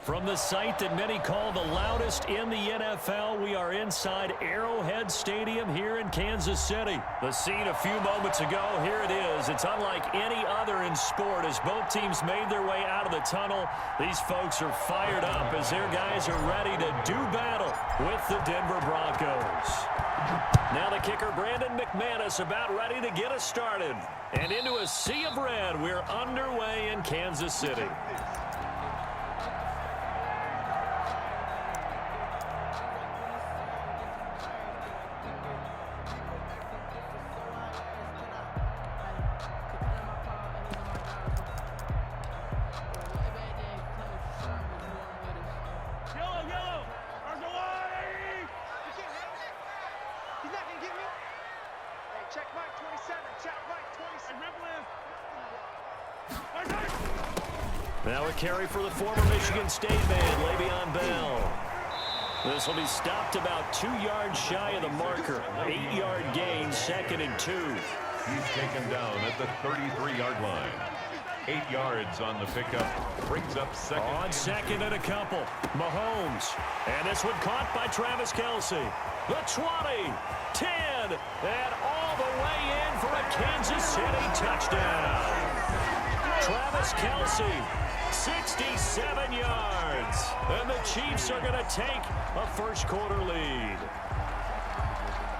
From the site that many call the loudest in the NFL, we are inside Arrowhead Stadium here in Kansas City. The scene a few moments ago, here it is. It's unlike any other in sport as both teams made their way out of the tunnel. These folks are fired up as their guys are ready to do battle with the Denver Broncos. Now the kicker, Brandon McManus, about ready to get us started. And into a sea of red, we're underway in Kansas City. Now a carry for the former Michigan State man, Le'Veon Bell. This will be stopped about 2 yards shy of the marker. 8-yard gain, 2nd and 2. He's taken down at the 33-yard line. 8 yards on the pickup. Brings up second. On second and a couple. Mahomes. And this one caught by Travis Kelce. The 20, 10, and all the way in for a Kansas City touchdown. Travis Kelce, 67 yards. And the Chiefs are going to take a first-quarter lead.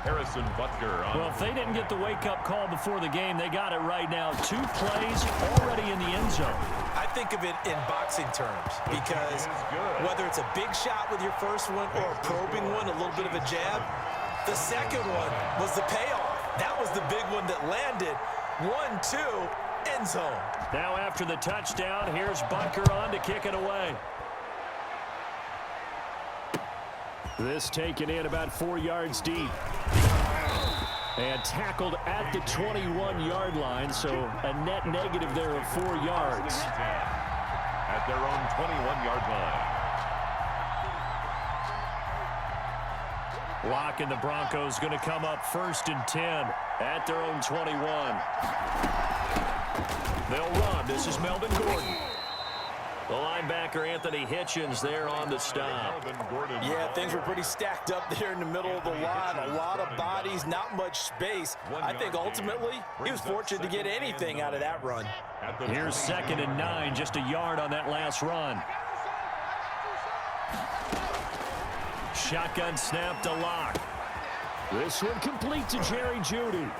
Harrison Butker on. Well, if they didn't get the wake-up call before the game, they got it right now. 2 plays already in the end zone. I think of it in boxing terms because whether it's a big shot with your first one or a probing one, a little bit of a jab, the second one was the payoff. That was the big one that landed. 1-2, end zone. Now after the touchdown, here's Butker on to kick it away. This taken in about 4 yards deep. And tackled at the 21-yard line, so a net negative there of 4 yards. At their own 21-yard line. Lock and the Broncos going to come up 1st and 10 at their own 21. They'll run. This is Melvin Gordon. The linebacker, Anthony Hitchens, there on the stop. Yeah, things were pretty stacked up there in the middle of the line. A lot of bodies, not much space. I think ultimately he was fortunate to get anything out of that run. Here's 2nd and 9, just a yard on that last run. Shotgun snap to Lock. This one complete to Jerry Jeudy.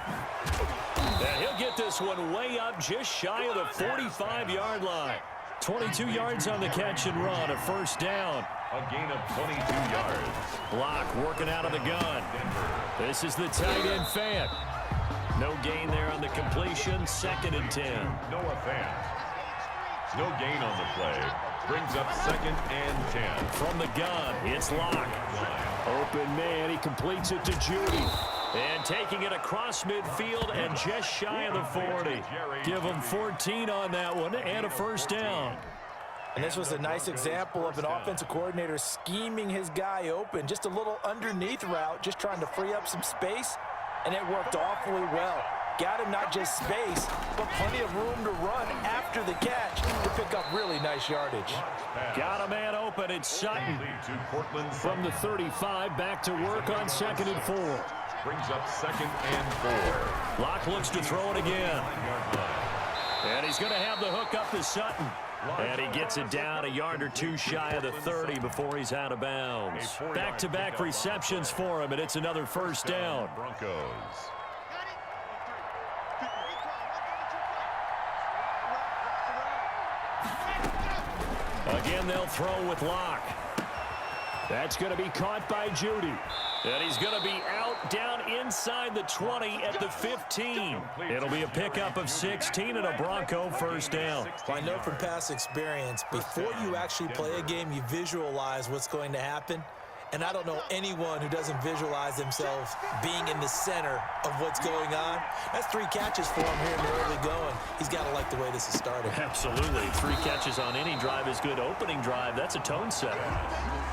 And he'll get this one way up just shy of the 45-yard line. 22 yards on the catch and run, a first down. A gain of 22 yards. Lock working out of the gun. This is the tight end Fant. No gain there on the completion, 2nd and 10. Noah Fant. No gain on the play. Brings up 2nd and 10. From the gun, it's Lock. Open man, he completes it to Jeudy. And taking it across midfield and just shy of the 40. Give him 14 on that one and a first down. And this was a nice example of an offensive coordinator scheming his guy open. Just a little underneath route, just trying to free up some space. And it worked awfully well. Got him not just space, but plenty of room to run after the catch to pick up really nice yardage. Got a man open. It's Sutton. From the 35, back to work on 2nd and 4. Brings up 2nd and 4. Lock looks to throw it again. And he's going to have the hook up to Sutton. And he gets it down a yard or 2 shy of the 30 before he's out of bounds. Back-to-back receptions for him, and it's another first down. Broncos. Again, they'll throw with Lock. That's going to be caught by Jeudy. And he's going to be out down inside the 20 at the 15. It'll be a pickup of 16 and a Bronco first down. Well, I know from past experience, before you actually play a game, you visualize what's going to happen. And I don't know anyone who doesn't visualize themselves being in the center of what's going on. That's 3 catches for him here in the early going. He's got to like the way this is started. Absolutely. 3 catches on any drive is good. Opening drive, that's a tone setter.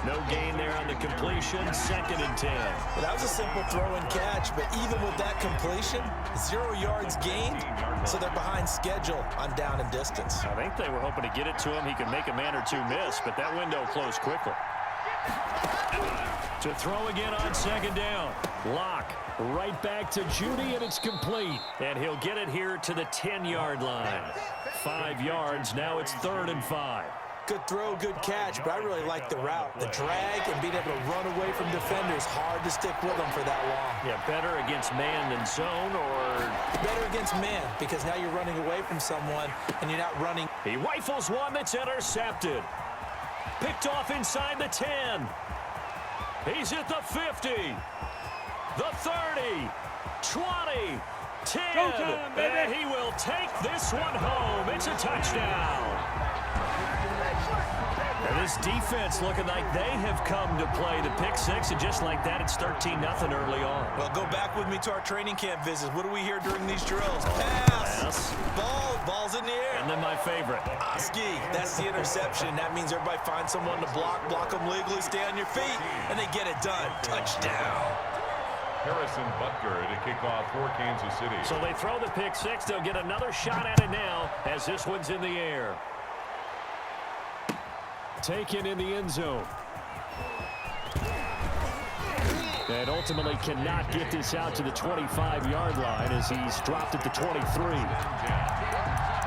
No gain there on the completion. 2nd and 10. Well, that was a simple throw and catch, but even with that completion, 0 yards gained, so they're behind schedule on down and distance. I think they were hoping to get it to him. He could make a man or 2 miss, but that window closed quickly. To throw again on 2nd down. Locke right back to Judy, and it's complete. And he'll get it here to the 10-yard line. 5 yards. Now it's 3rd and 5. Good throw, good catch, but I really like the route. The drag and being able to run away from defenders. Hard to stick with them for that long. Yeah, better against man than zone, or... Better against man, because now you're running away from someone, and you're not running. He rifles one that's intercepted. Picked off inside the 10. He's at the 50. The 30. 20. 10. And he will take this one home. It's a touchdown. And this defense looking like they have come to play the pick 6, and just like that, it's 13-0 early on. Well, go back with me to our training camp visits. What do we hear during these drills? Pass. Ball's in the air. And then my favorite. Ski. That's the interception. That means everybody finds someone to block them legally, stay on your feet, and they get it done. Touchdown. Harrison Butker to kick off for Kansas City. So they throw the pick 6. They'll get another shot at it now as this one's in the air. Taken in the end zone. And ultimately cannot get this out to the 25-yard line as he's dropped at the 23.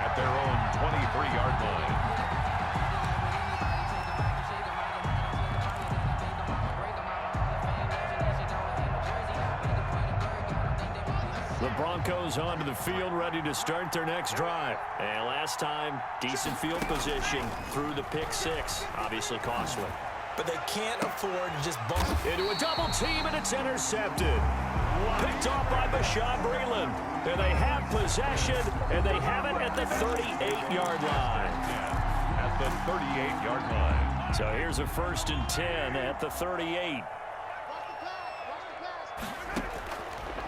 At their own 23-yard line. The Broncos onto the field, ready to start their next drive. And last time, decent field position through the pick 6. Obviously costly. But they can't afford to just bump into a double team, and it's intercepted. Picked off by Bashaud Breeland. And they have possession, and they have it at the 38-yard line. At the 38-yard line. So here's a 1st and 10 at the 38.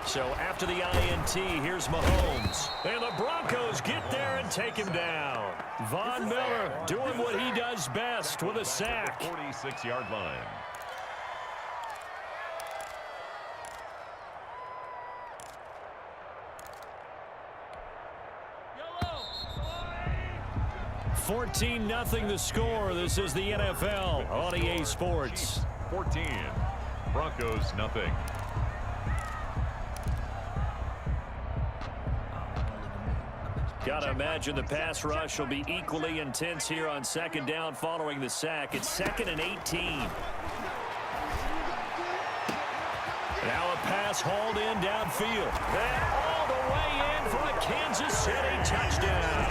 So after the INT, here's Mahomes. And the Broncos get there and take him down. Von Miller doing what he does best with a sack. 46-yard line. Yellow. 14-0 the score. This is the NFL on EA Sports. 14. Broncos nothing. Got to imagine the pass rush will be equally intense here on 2nd down following the sack. It's 2nd and 18. Now a pass hauled in downfield. And all the way in for a Kansas City touchdown.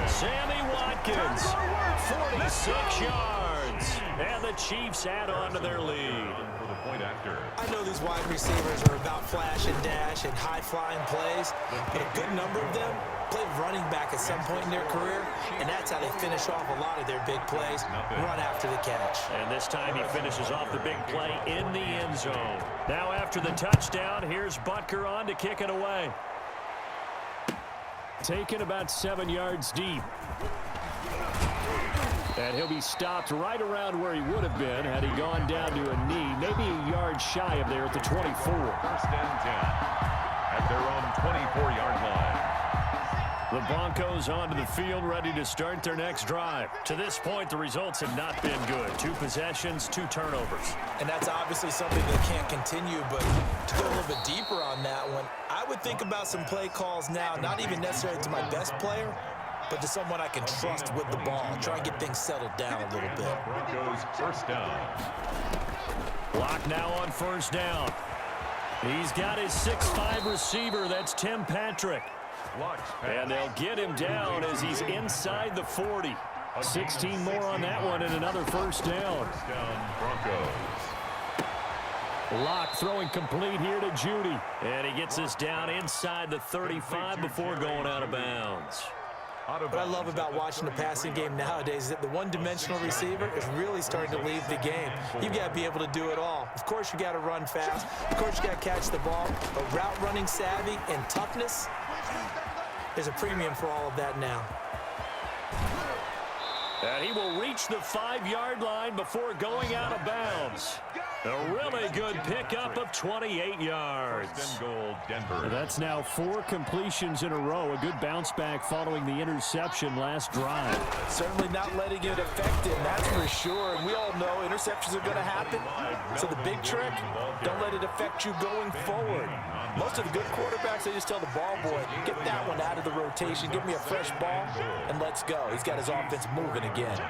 Sammy Watkins, 46 yards. And the Chiefs add on to their lead. For the point after. I know these wide receivers are about flash and dash and high-flying plays, but a good number of them played running back at some point in their career, and that's how they finish off a lot of their big plays, run after the catch. And this time he finishes off the big play in the end zone. Now after the touchdown, here's Butker on to kick it away. Taken about 7 yards deep. And he'll be stopped right around where he would have been had he gone down to a knee, maybe a yard shy of there at the 24. 1st and 10 at their own 24-yard line. The Broncos onto the field, ready to start their next drive. To this point, the results have not been good. 2 possessions, 2 turnovers. And that's obviously something that can't continue, but to go a little bit deeper on that one, I would think about some play calls now, not even necessarily to my best player, but to someone I can trust with the ball. Try and get things settled down a little bit. Broncos 1st down. Lock now on 1st down. He's got his 6'5 receiver. That's Tim Patrick. And they'll get him down as he's inside the 40. 16 more on that one and another 1st down. 1st down, Broncos. Locke throwing complete here to Judy. And he gets us down inside the 35 before going out of bounds. What I love about watching the passing game nowadays is that the one-dimensional receiver is really starting to leave the game. You've got to be able to do it all. Of course, you got to run fast. Of course, you got to catch the ball. But route running savvy and toughness, there's a premium for all of that now. And he will reach the 5-yard line before going out of bounds. A really good pickup of 28 yards. First and goal, Denver. That's now 4 completions in a row. A good bounce back following the interception last drive. Certainly not letting it affect him, that's for sure. And we all know interceptions are going to happen. So the big trick, don't let it affect you going forward. Most of the good quarterbacks, they just tell the ball boy, get that one out of the rotation, give me a fresh ball, and let's go. He's got his offense moving again.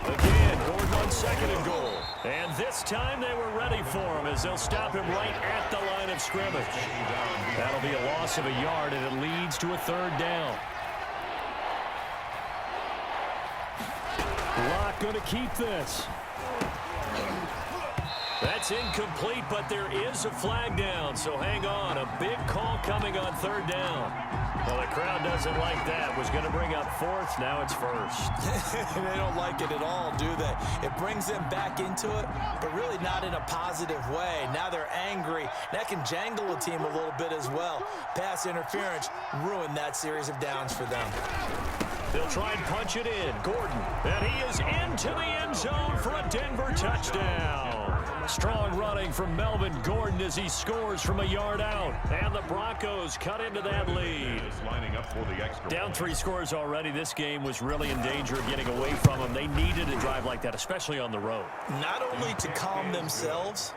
Again, Gordon on 2nd and goal. And this time they were ready for him as they'll stop him right at the line of scrimmage. That'll be a loss of a yard, and it leads to a 3rd down. Locke going to keep this. That's incomplete, but there is a flag down, so hang on. A big call coming on 3rd down. Well, the crowd doesn't like that. Was going to bring up 4th. Now it's 1st. They don't like it at all, do they? It brings them back into it, but really not in a positive way. Now they're angry. That can jangle a team a little bit as well. Pass interference ruined that series of downs for them. They'll try and punch it in. Gordon, and he is into the end zone for a Denver touchdown. Strong running from Melvin Gordon as he scores from a yard out. And the Broncos cut into that lead. Lining up for the extra. Down 3 scores already. This game was really in danger of getting away from them. They needed a drive like that, especially on the road. Not only to calm themselves,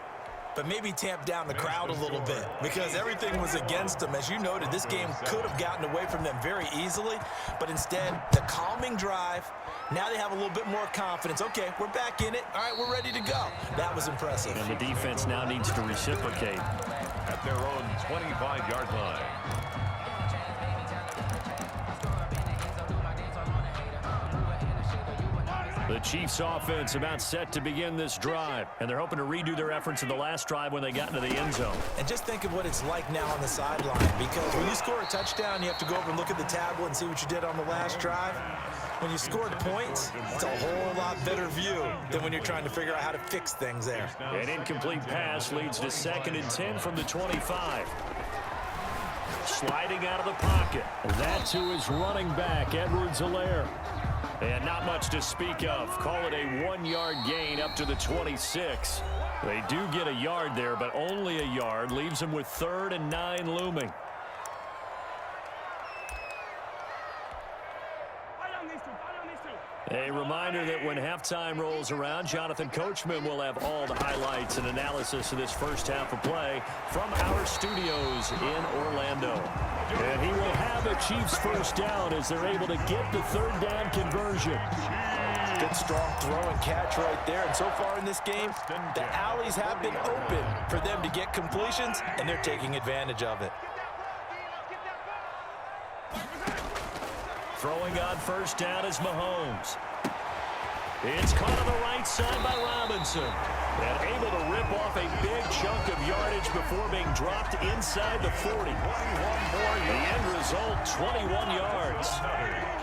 but maybe tamp down the crowd a little bit because everything was against them. As you noted, this game could have gotten away from them very easily, but instead, the calming drive, now they have a little bit more confidence. Okay, we're back in it. All right, we're ready to go. That was impressive. And the defense now needs to reciprocate. At their own 25-yard line. The Chiefs offense about set to begin this drive, and they're hoping to redo their efforts in the last drive when they got into the end zone. And just think of what it's like now on the sideline, because when you score a touchdown, you have to go over and look at the tablet and see what you did on the last drive. When you scored points, it's a whole lot better view than when you're trying to figure out how to fix things there. An incomplete pass leads to 2nd and 10 from the 25. Sliding out of the pocket. That's who is running back, Edwards-Helaire. And not much to speak of. Call it a 1-yard gain up to the 26. They do get a yard there, but only a yard. Leaves them with 3rd and 9 looming. A reminder that when halftime rolls around, Jonathan Coachman will have all the highlights and analysis of this first half of play from our studios in Orlando. And he will have a Chiefs first down as they're able to get the 3rd down conversion. Good strong throw and catch right there. And so far in this game, the alleys have been open for them to get completions, and they're taking advantage of it. Throwing on 1st down is Mahomes. It's caught on the right side by Robinson. And able to rip off a big chunk of yardage before being dropped inside the 40. The end result, 21 yards.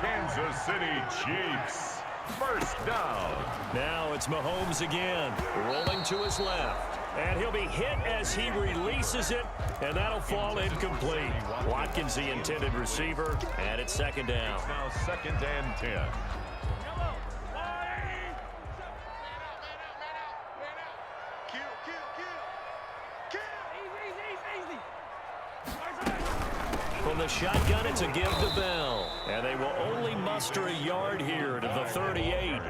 Kansas City Chiefs. First down. Now it's Mahomes again, rolling to his left. And he'll be hit as he releases it, and that'll fall incomplete. Watkins, the intended receiver, and it's 2nd down. Now 2nd and 10. From the shotgun, it's a give to Bell. And they will only muster a yard here to the 38.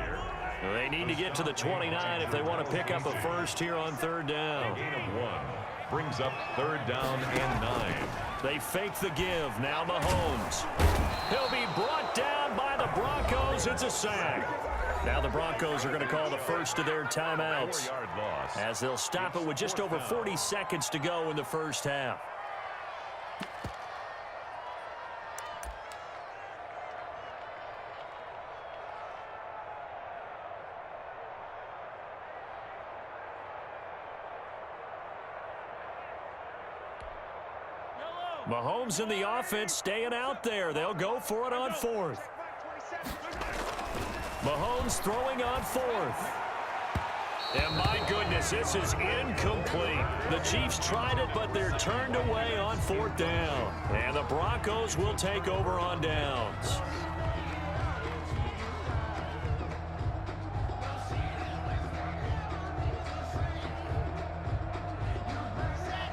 They need to get to the 29 if they want to pick up a first here on 3rd down. Gain of 1 brings up 3rd down and 9. They fake the give. Now Mahomes. He'll be brought down by the Broncos. It's a sack. Now the Broncos are going to call the first of their timeouts, 4-yard loss. as they'll stop it with just over 40 seconds to go in the first half. Mahomes and the offense staying out there. They'll go for it on 4th. Mahomes throwing on 4th. And my goodness, this is incomplete. The Chiefs tried it, but they're turned away on 4th down. And the Broncos will take over on downs.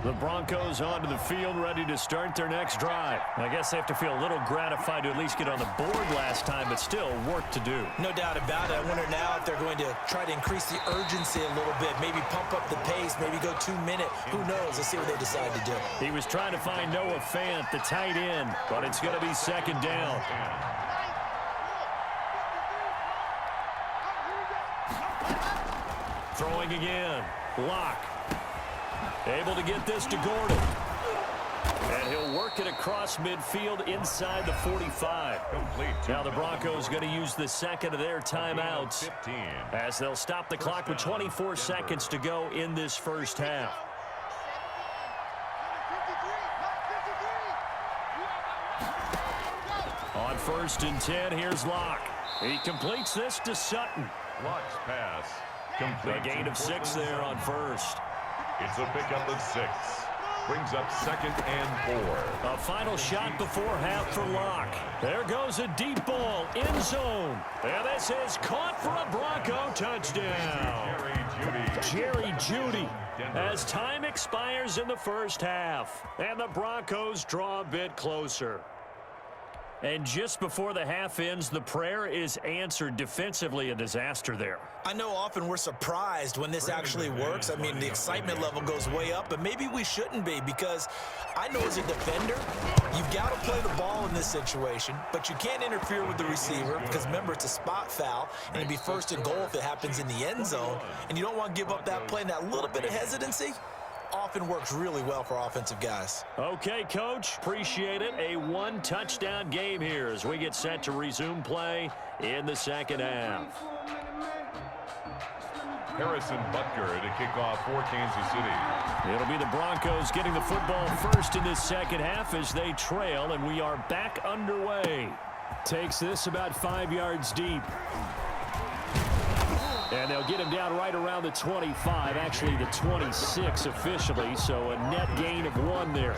The Broncos onto the field, ready to start their next drive. I guess they have to feel a little gratified to at least get on the board last time, but still work to do. No doubt about it. I wonder now if they're going to try to increase the urgency a little bit, maybe pump up the pace, maybe go 2-minute. Who knows? Let's see what they decide to do. He was trying to find Noah Fant, the tight end, but it's going to be 2nd down. Throwing again. Lock. Able to get this to Gordon. And he'll work it across midfield inside the 45. Now the Broncos going to use the second of their timeouts as they'll stop the clock with 24 seconds to go in this first half. On 1st and 10, here's Locke. He completes this to Sutton. Locke's pass. A gain of 6 there on 1st. It's a pickup of 6. Brings up 2nd and 4. A final shot before half for Locke. There goes a deep ball, end zone. And this is caught for a Bronco touchdown. Jerry Jeudy. As time expires in the first half. And the Broncos draw a bit closer. And just before the half ends, the prayer is answered. Defensively, a disaster there. I know often we're surprised when this actually works. I mean, the excitement level goes way up, but maybe we shouldn't be, because I know as a defender, you've got to play the ball in this situation, but you can't interfere with the receiver because, remember, it's a spot foul, and it'd be 1st and goal if it happens in the end zone, and you don't want to give up that play, and that little bit of hesitancy often works really well for offensive guys. Okay, Coach. Appreciate it. A 1-touchdown game here as we get set to resume play in the second half. Harrison Butker to kick off for Kansas City. It'll be the Broncos getting the football first in this second half as they trail, and we are back underway. Takes this about 5 yards deep. And they'll get him down right around the 25, actually the 26 officially, so a net gain of 1 there.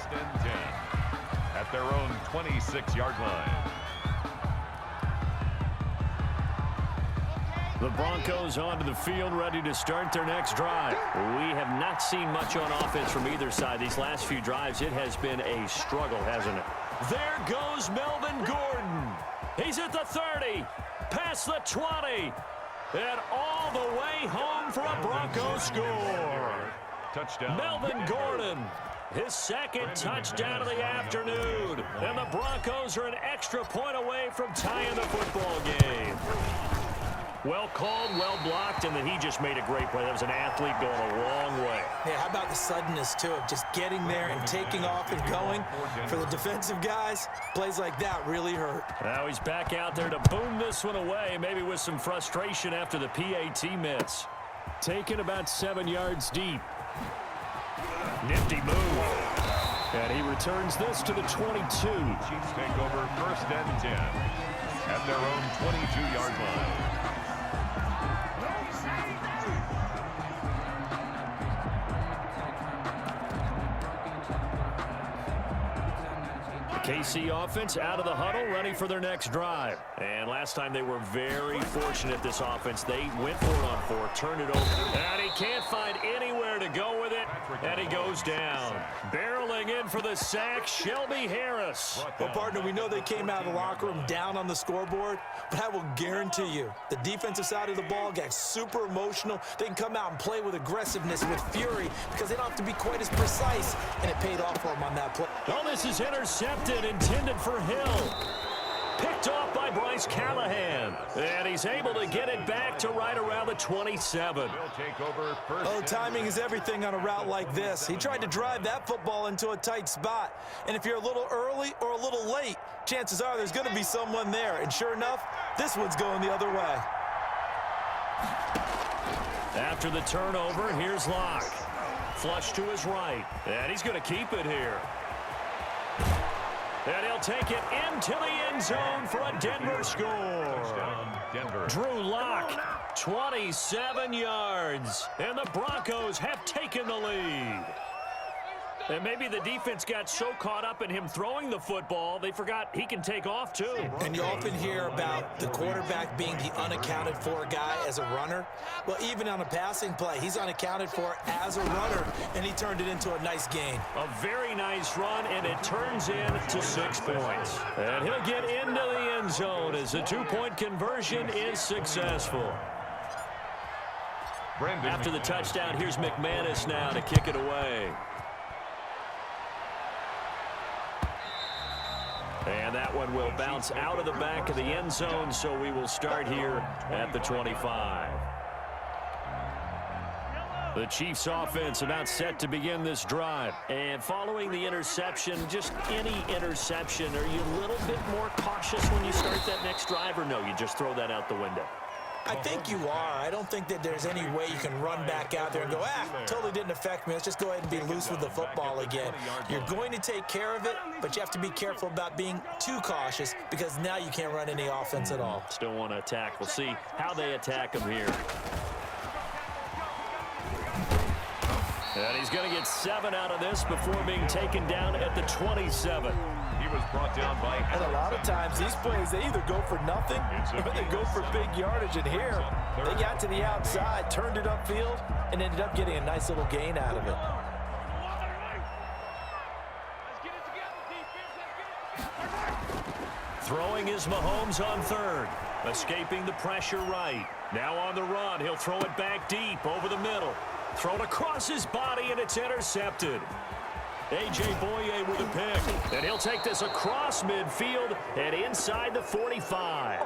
At their own 26-yard line. The Broncos onto the field, ready to start their next drive. We have not seen much on offense from either side. These last few drives, it has been a struggle, hasn't it? There goes Melvin Gordon. He's at the 30, past the 20. And all the way home for a Broncos score. Touchdown. Melvin Gordon, his 2nd touchdown of the afternoon. And the Broncos are an extra point away from tying the football game. Well called, well blocked, and then he just made a great play. That was an athlete going a long way. Yeah, how about the suddenness, too, of just getting there and taking off and going? For the defensive guys, plays like that really hurt. Now he's back out there to boom this one away, maybe with some frustration after the PAT miss. Taken about 7 yards deep. Nifty move. And he returns this to the 22. Chiefs take over 1st and 10 at their own 22-yard line. KC offense out of the huddle, ready for their next drive. And last time they were very fortunate, this offense. They went for it on 4, turned it over. And he can't find anywhere to go with it. And he goes down. Barreling in for the sack, Shelby Harris. Well, partner, we know they came out of the locker room down on the scoreboard, but I will guarantee you the defensive side of the ball got super emotional. They can come out and play with aggressiveness, with fury, because they don't have to be quite as precise, and it paid off for them on that play. Oh, this is intercepted, intended for Hill. Picked off by Bryce Callahan. And he's able to get it back to right around the 27. Oh, timing is everything on a route like this. He tried to drive that football into a tight spot. And if you're a little early or a little late, chances are there's going to be someone there. And sure enough, this one's going the other way. After the turnover, here's Locke. Flush to his right. And he's going to keep it here. And he'll take it into the end zone for a Denver score. Touchdown, Denver. Drew Lock, 27 yards. And the Broncos have taken the lead. And maybe the defense got so caught up in him throwing the football, they forgot he can take off too. And you often hear about the quarterback being the unaccounted for guy as a runner. Well, even on a passing play, he's unaccounted for as a runner, and he turned it into a nice gain. A very nice run, and it turns into 6 points. And he'll get into the end zone as the two-point conversion is successful. After the touchdown, here's McManus now to kick it away. And that one will bounce out of the back of the end zone, so we will start here at the 25. The Chiefs offense about set to begin this drive. And following the interception, just any interception, are you a little bit more cautious when you start that next drive, or no, you just throw that out the window? I think you are. I don't think that there's any way you can run back out there and go, totally didn't affect me. Let's just go ahead and be loose with the football again. You're going to take care of it, but you have to be careful about being too cautious because now you can't run any offense at all. Still want to attack. We'll see how they attack him here. And he's going to get 7 out of this before being taken down at the 27. He was brought down by... And a lot of times these plays, they either go for nothing or they go for big yardage. And here, they got to the outside, turned it upfield, and ended up getting a nice little gain out of it. Throwing is Mahomes on third. Escaping the pressure right. Now on the run, he'll throw it back deep over the middle. Thrown across his body, and it's intercepted. A.J. Boye with a pick. And he'll take this across midfield and inside the 45.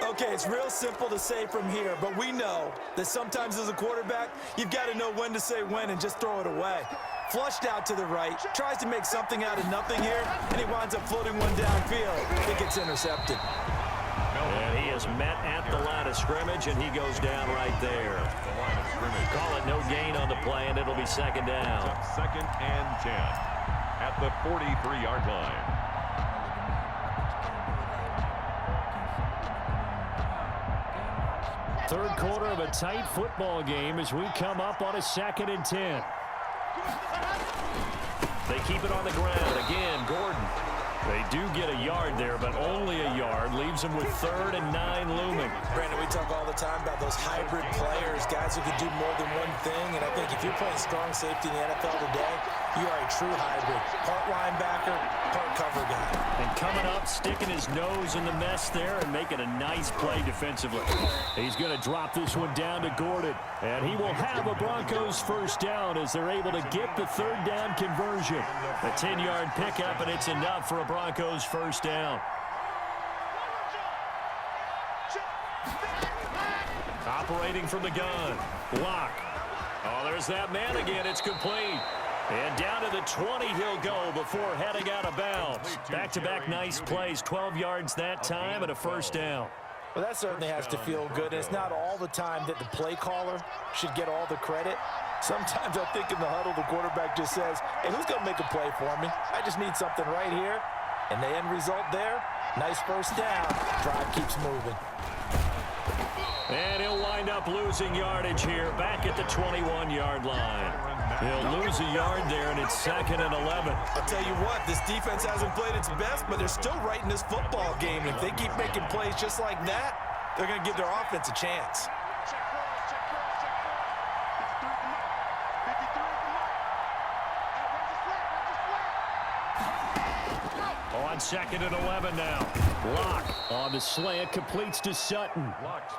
Okay, it's real simple to say from here, but we know that sometimes as a quarterback, you've got to know when to say when and just throw it away. Flushed out to the right, tries to make something out of nothing here, and he winds up floating one downfield. It gets intercepted. And he is met at the line of scrimmage, and he goes down right there. Call it no gain on the play, and it'll be second down. Second and 10 at the 43-yard line. Third quarter of a tight football game as we come up on a 2nd and 10. They keep it on the ground. Again, Gordon. They do get a yard there, but only a yard. Leaves them with 3rd and 9 looming. Brandon, we talk all the time about those hybrid players, guys who can do more than one thing. And I think if you're playing strong safety in the NFL today, you are a true hybrid. Part linebacker, part cover guy. And coming up, sticking his nose in the mess there and making a nice play defensively. He's going to drop this one down to Gordon. And he will have a Broncos first down as they're able to get the 3rd down conversion. A 10-yard pickup, and it's enough for a Broncos first down. Operating from the gun. Lock. Oh, there's that man again. It's complete. And down to the 20 he'll go before heading out of bounds. Back-to-back nice plays. 12 yards that time and a first down. Well, that certainly has to feel good. And it's not all the time that the play caller should get all the credit. Sometimes I think in the huddle, the quarterback just says, hey, who's going to make a play for me? I just need something right here. And the end result there, nice first down. Drive keeps moving. And he'll wind up losing yardage here back at the 21-yard line. He'll lose a yard there, and it's 2nd and 11. I'll tell you what, this defense hasn't played its best, but they're still right in this football game. And if they keep making plays just like that, they're going to give their offense a chance. On 2nd and 11 now. Lock on the slant, completes to Sutton.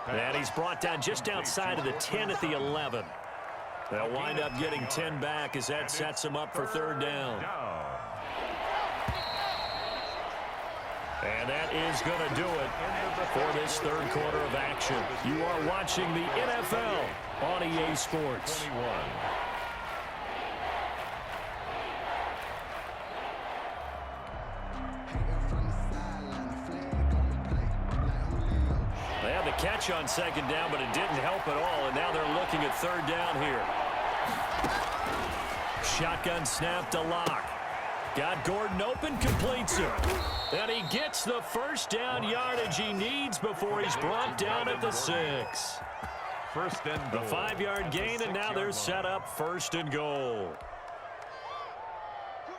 And he's brought down just outside of the 10 at the 11. They'll wind up getting 10 back as that sets them up for 3rd down. And that is going to do it for this 3rd quarter of action. You are watching the NFL on EA Sports. 21. They had the catch on 2nd down, but it didn't help at all, and now they're looking at 3rd down here. Shotgun snap to Lock. Got Gordon open, completes it. And he gets the first down yardage he needs before he's brought down at the 6. First and goal. The 5-yard gain, and now they're set up first and goal.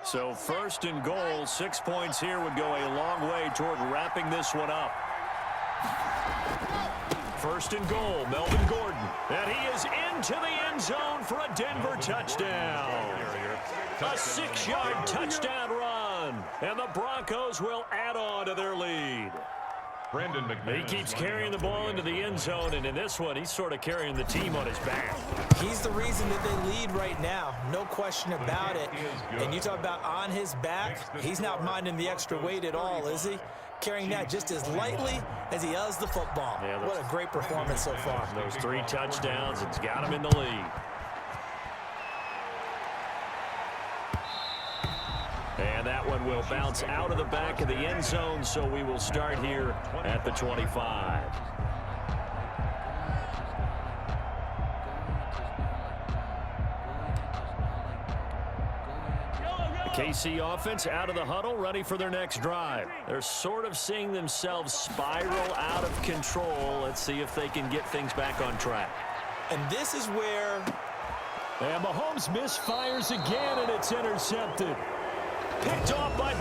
So first and goal, 6 points here would go a long way toward wrapping this one up. First and goal, Melvin Gordon. And he is into the end zone for a Denver touchdown. A 6-yard touchdown run. And the Broncos will add on to their lead. Brandon McMahon. He keeps carrying the ball into the end zone, and in this one, he's sort of carrying the team on his back. He's the reason that they lead right now. No question about it. And you talk about on his back, he's not minding the extra weight at all, is he? Carrying that just as lightly as he does the football. Yeah, what a great performance so far. Those 3 touchdowns, it's got him in the lead. And that one will bounce out of the back of the end zone, so we will start here at the 25. The KC offense out of the huddle, ready for their next drive. They're sort of seeing themselves spiral out of control. Let's see if they can get things back on track. And this is where... And Mahomes misfires again, and it's intercepted. Picked off by...